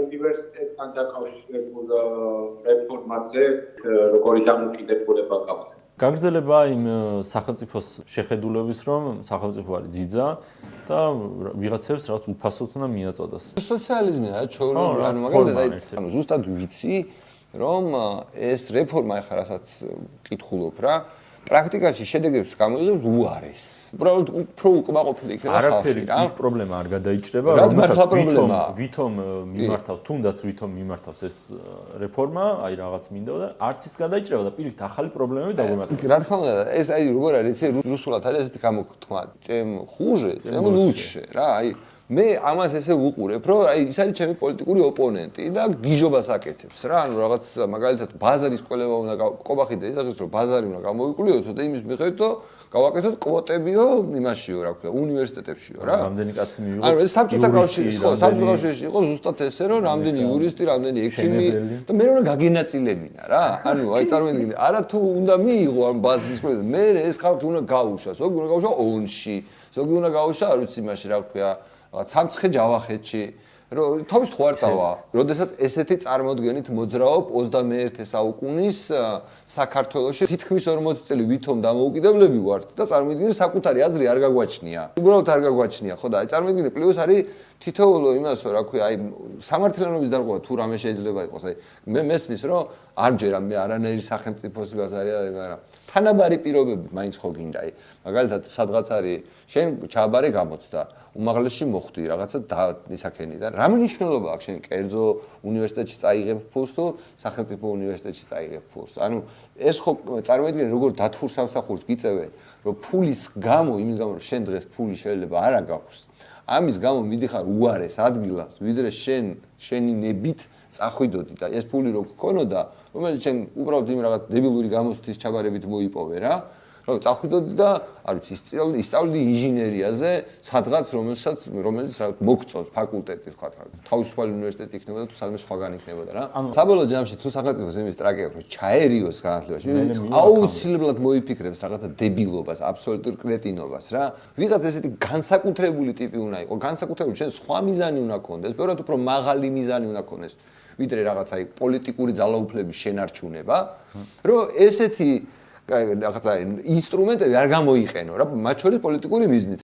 უნივერსიტეტთან დაკავშირებულ რეფორმაზე როგორი დამოკიდებულება გაქვთ? გაგრძელება იმ სახელმწიფოს შეხედულების, რომ სახელმწიფო არის ძიძა და ვიღაცებს რაღაც უფასოდ უნდა მიაწოდოს. სოციალიზმია, მაგრამ ზუსტად ვიცი, რომ ეს რეფორმა ახლა რასაც კითხულობ რა, პრაქტიკაში შედეგებს გამოიღებს უარეს. უბრალოდ უფრო უკმაყოფილი იქნება ხალხი რა. ის პრობლემა არ გადაიჭრება, ვითომ მიმართავს, თუნდაც ვითომ მიმართავს ეს რეფორმა, აი რაღაც მინდა და არც ის გადაიჭრება და პირიქით ახალი პრობლემები დაგვემართება. რა თქმა უნდა, ეს აი როგორ არის, რუსულად არის ესეთი გამოთქმა, წემ ხუჟე, წემ ლუჩე რა, აი მე ამას ესე ვუყურებ, რომ აი ის არის ჩემი პოლიტიკური ოპონენტი და გიჟობას აკეთებს რა, ანუ რაღაც მაგალითად ბაზარის კვლევა უნდა ყობახი და ისახის რომ ბაზარი უნდა გამოვიკვლიოთო და იმის მიხედვით გავაკეთოთ კვოტებიო იმაშიო რა ქვია, უნივერსიტეტებშიო რა. რამდენი კაცი მიიღო? ანუ ეს საბჭოთა კავშირში ხო, საბჭოთა კავშირში იყო ზუსტად ესე რომ რამდენი იურისტი, რამდენი ექიმი და მე უნდა გაგენაწილებინა რა. ანუ აი წარმოიდგინე, არა თუ უნდა მიიღო ამ ბაზრის კვლევა, მე ეს ხალხი უნდა გაუშვა, ზოგი უნდა გაუშვა ონში, ზოგი უნდა გაუშვა არ ვიცი იმაში რა ქვია სამცხე ჯავახეთში, რომ თავის თუ არ წავა, როდესაც ესეთი წარმოდგენით მოძრაობ 21 საუკუნის საქართველოში თითქმის 40 წელი ვითომ დამოუკიდებლები ვართ და წარმოიდგინე საკუთარი აზრი არ გაგვაჩნია. უბრალოდ არ გაგვაჩნია, ხო და აი წარმოიდგინე პლუს არის თითოეულო იმასო რა ქვია, აი სამართლიანობის დარღვევა თუ რამე შეიძლება იყოს, აი მე მესმის რომ არ მჯერა მე არანაირი სახელმწიფოს გაზარია, მაგრამ თანაბარი პირობები მაინც ხო გინდა, აი მაგალითად სადღაც არის შენ ჩაბარე გამოცდა უმაღლესში მოხვდი რაღაცა ისაქენი და რა მნიშვნელობა აქვს შენ კერძო უნივერსიტეტში წაიღებ ფულს თუ სახელმწიფო უნივერსიტეტში წაიღებ ფულს. ანუ ეს ხო წარმოიდგინე როგორ დათვურ სამსახურს გიწევენ, რომ ფულის გამო, იმის გამო რომ შენ დღეს ფული შეიძლება არ აგაქვს. ამის გამო მიდიხარ უარეს ადგილას, ვიდრე შენი ნებით წახვიდოდი და ეს ფული რო გქონოდა, რომელიც შენ უბრალოდ იმ რაღაც დებილური გამოცდის ჩაბარებით მოიპოვე რა. რომ წახვიდოდი და არ ვიცი ისწავლდი ინჟინერიაზე სადღაც რომელიც რაღაც მოგწონს ფაკულტეტი თქვა რა თავისუფალი უნივერსიტეტი იქნება და თუ სადმე სხვაგან იქნებოდა რა საბოლოო ჯამში თუ სახელმწიფოს იმის ტრაგედია აქვს ჩაერიოს განათლებაში აუცილებლად მოიფიქრებს რაღაცა დებილობას აბსოლუტურ კრეტინობას რა ვიღაც ესეთი განსაკუთრებული ტიპი უნდა იყოს განსაკუთრებული შენ სხვა მიზანი უნდა გქონდეს ბევრად უფრო მაღალი მიზანი უნდა გქონდეს ვიდრე რაღაცა პოლიტიკური ძალაუფლების შენარჩუნება რომ ესეთი რაღაცა ინსტრუმენტები არ გამოიყენო რა მათ შორის პოლიტიკური მიზნით